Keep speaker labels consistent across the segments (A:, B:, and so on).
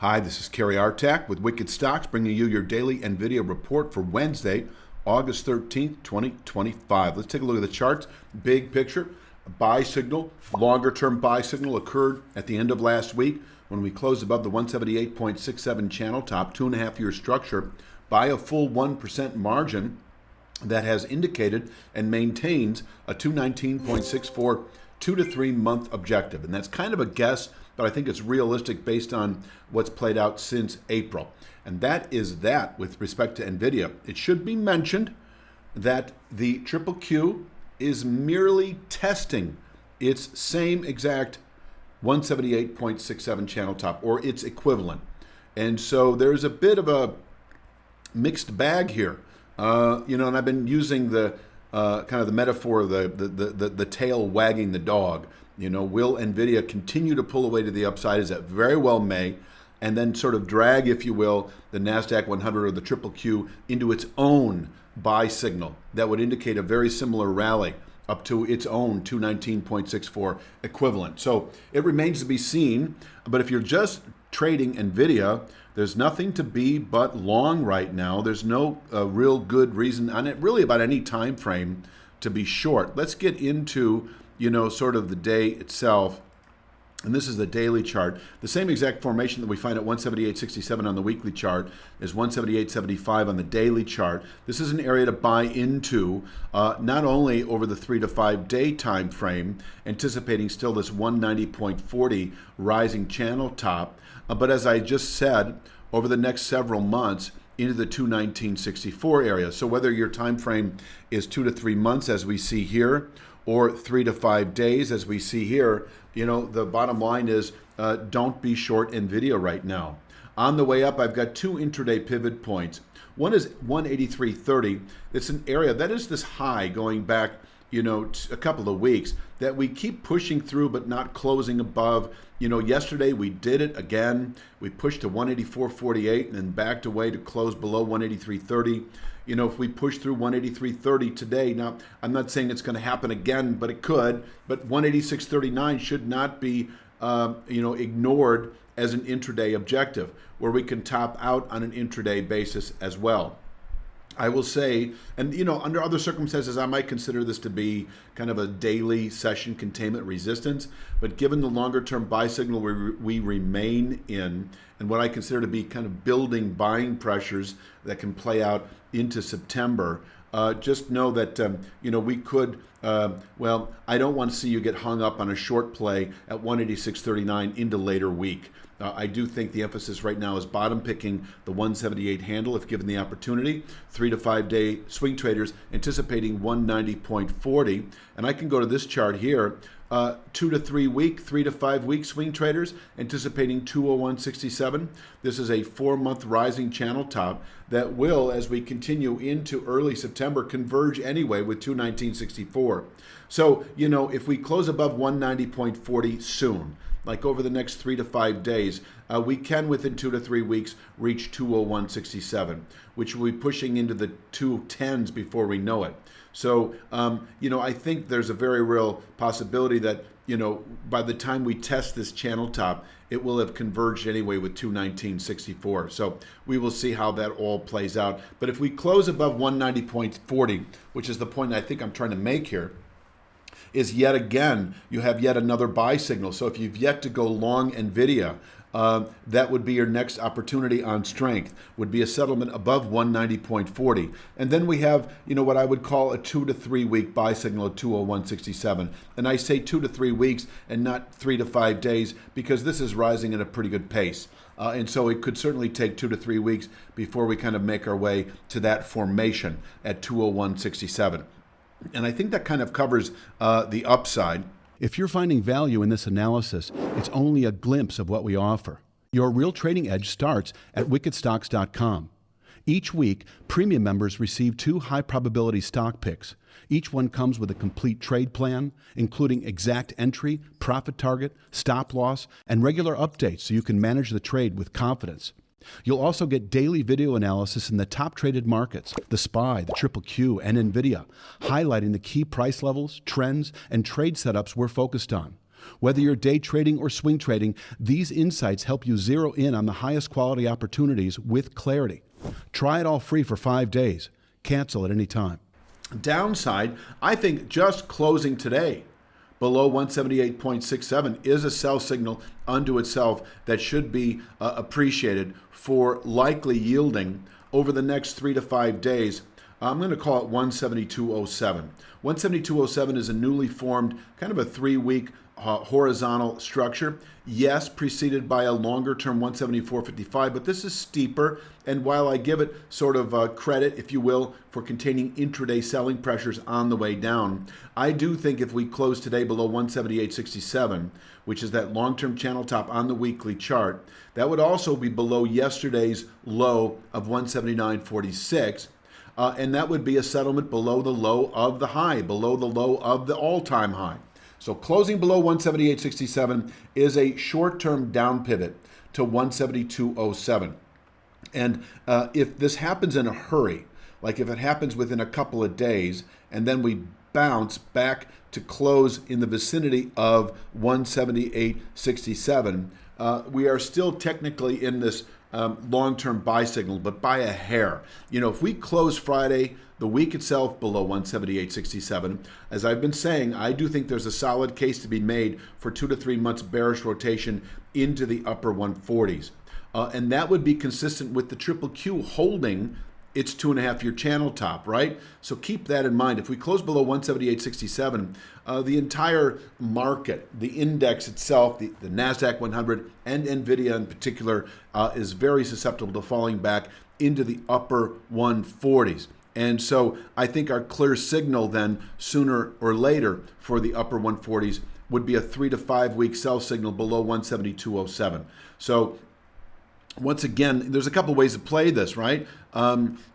A: Hi, this is Kerry Artak with Wicked Stocks, bringing you your daily NVIDIA report for Wednesday, August 13th, 2025. Let's take a look at the charts. Big picture, a buy signal, longer term buy signal occurred at the end of last week when we closed above the 178.67 channel top, 2.5-year structure by a full 1% margin that has indicated and maintains a 219.64 2 to 3 month objective. And that's kind of a guess, but I think it's realistic based on what's played out since April. And that is that with respect to NVIDIA. It should be mentioned that the triple Q is merely testing its same exact 178.67 channel top, or its equivalent. And so there's a bit of a mixed bag here. And I've been using the kind of the metaphor of the tail wagging the dog. Will NVIDIA continue to pull away to the upside, as it very well may, and then sort of drag, if you will, the NASDAQ 100 or the triple Q into its own buy signal that would indicate a very similar rally up to its own 219.64 equivalent. So it remains to be seen, but if you're just trading NVIDIA, there's nothing to be but long right now. There's no real good reason on it, really, about any time frame to be short. Let's get into, sort of the day itself. And this is the daily chart. The same exact formation that we find at 178.67 on the weekly chart is 178.75 on the daily chart. This is an area to buy into, not only over the 3 to 5 day time frame, anticipating still this 190.40 rising channel top, but as I just said, over the next several months into the 219.64 area. So whether your time frame is 2 to 3 months, as we see here, or 3 to 5 days, as we see here, the bottom line is don't be short NVIDIA right now. On the way up, I've got two intraday pivot points. One is 183.30. It's an area that is this high going back, a couple of weeks that we keep pushing through but not closing above. Yesterday we did it again. We pushed to 184.48 and then backed away to close below 183.30. If we push through 183.30 today, now I'm not saying it's going to happen again, but it could. But 186.39 should not be, ignored as an intraday objective, where we can top out on an intraday basis as well. I will say, and under other circumstances, I might consider this to be kind of a daily session containment resistance. But given the longer term buy signal we remain in, and what I consider to be kind of building buying pressures that can play out into September, just know that we could. I don't want to see you get hung up on a short play at 186.39 into later week. I do think the emphasis right now is bottom picking the 178 handle if given the opportunity. 3 to 5 day swing traders anticipating 190.40. And I can go to this chart here. 2 to 3 week, 3 to 5 week swing traders anticipating 201.67. This is a 4-month rising channel top that will, as we continue into early September, converge anyway with 219.64. So, if we close above 190.40 soon, like over the next 3 to 5 days, we can within 2 to 3 weeks reach 201.67, which will be pushing into the 210s before we know it. So, I think there's a very real possibility that, by the time we test this channel top, it will have converged anyway with 219.64. So we will see how that all plays out. But if we close above 190.40, which is the point I think I'm trying to make here, is yet again, you have yet another buy signal. So if you've yet to go long NVIDIA, that would be your next opportunity on strength, would be a settlement above 190.40. And then we have, what I would call a 2 to 3 week buy signal at 201.67. And I say 2 to 3 weeks and not 3 to 5 days because this is rising at a pretty good pace. And so it could certainly take 2 to 3 weeks before we kind of make our way to that formation at 201.67. And I think that kind of covers the upside. If you're finding value in this analysis, it's only a glimpse of what we offer. Your real trading edge starts at wickedstocks.com. Each week, premium members receive 2 high-probability stock picks. Each one comes with a complete trade plan, including exact entry, profit target, stop loss, and regular updates so you can manage the trade with confidence. You'll also get daily video analysis in the top traded markets, the SPY, the Triple Q, and NVIDIA, highlighting the key price levels, trends, and trade setups we're focused on.
B: Whether you're day trading or swing trading, these insights help you zero in on the highest quality opportunities with clarity. Try it all free for 5 days. Cancel at any time.
A: Downside, I think just closing today below 178.67 is a sell signal unto itself that should be appreciated for likely yielding over the next 3 to 5 days. I'm going to call it 172.07. 172.07 is a newly formed kind of a 3-week horizontal structure. Yes, preceded by a longer term 174.55, but this is steeper. And while I give it sort of credit, if you will, for containing intraday selling pressures on the way down, I do think if we close today below 178.67, which is that long-term channel top on the weekly chart, that would also be below yesterday's low of 179.46. And that would be a settlement below the low of the high, below the low of the all-time high. So closing below 178.67 is a short-term down pivot to 172.07. And if this happens in a hurry, like if it happens within a couple of days, and then we bounce back to close in the vicinity of 178.67, we are still technically in this long-term buy signal, but by a hair. You know, if we close Friday, the week itself below 178.67, as I've been saying, I do think there's a solid case to be made for 2 to 3 months bearish rotation into the upper 140s. And that would be consistent with the triple Q holding its 2.5-year channel top, right? So keep that in mind. If we close below 178.67, the entire market, the index itself, the NASDAQ 100 and NVIDIA in particular, is very susceptible to falling back into the upper 140s. And so I think our clear signal then sooner or later for the upper 140s would be a 3 to 5 week sell signal below 172.07. So once again, there's a couple ways to play this, right?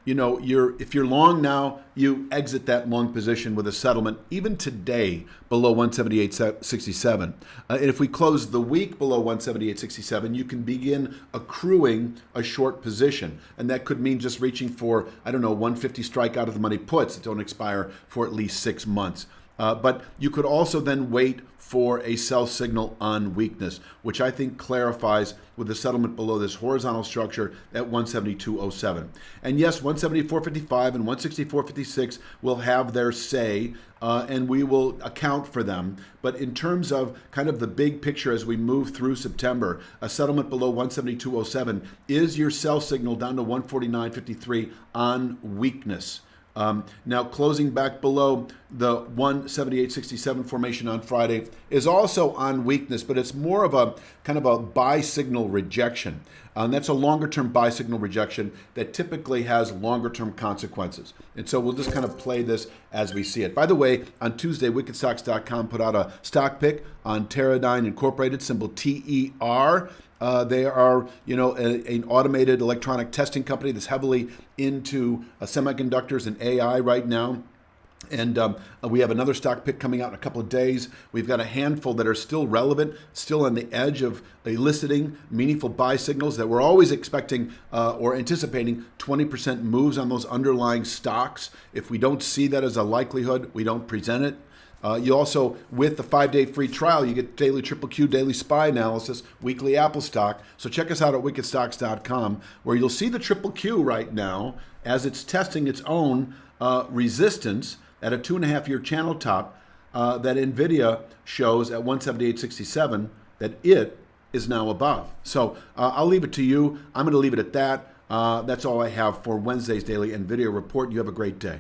A: You know, if you're long now, you exit that long position with a settlement even today below 178.67. And if we close the week below 178.67, you can begin accruing a short position, and that could mean just reaching for 150 strike out of the money puts that don't expire for at least 6 months. But you could also then wait for a sell signal on weakness, which I think clarifies with the settlement below this horizontal structure at 172.07. And yes, 174.55 and 164.56 will have their say, and we will account for them. But in terms of kind of the big picture as we move through September, a settlement below 172.07 is your sell signal down to 149.53 on weakness. Now closing back below the 178.67 formation on Friday is also on weakness, but it's more of a kind of a buy signal rejection. And that's a longer term buy signal rejection that typically has longer term consequences. And so we'll just kind of play this as we see it. By the way, on Tuesday, wickedstocks.com put out a stock pick on Teradyne Incorporated, symbol TER. They are, an automated electronic testing company that's heavily into semiconductors and AI right now. And we have another stock pick coming out in a couple of days. We've got a handful that are still relevant, still on the edge of eliciting meaningful buy signals that we're always expecting or anticipating 20% moves on those underlying stocks. If we don't see that as a likelihood, we don't present it. You also, with the 5-day free trial, you get daily triple Q, daily SPY analysis, weekly Apple stock. So check us out at wickedstocks.com, where you'll see the triple Q right now as it's testing its own resistance at a 2.5-year channel top that NVIDIA shows at 178.67 that it is now above. So I'll leave it to you. I'm going to leave it at that. That's all I have for Wednesday's daily NVIDIA report. You have a great day.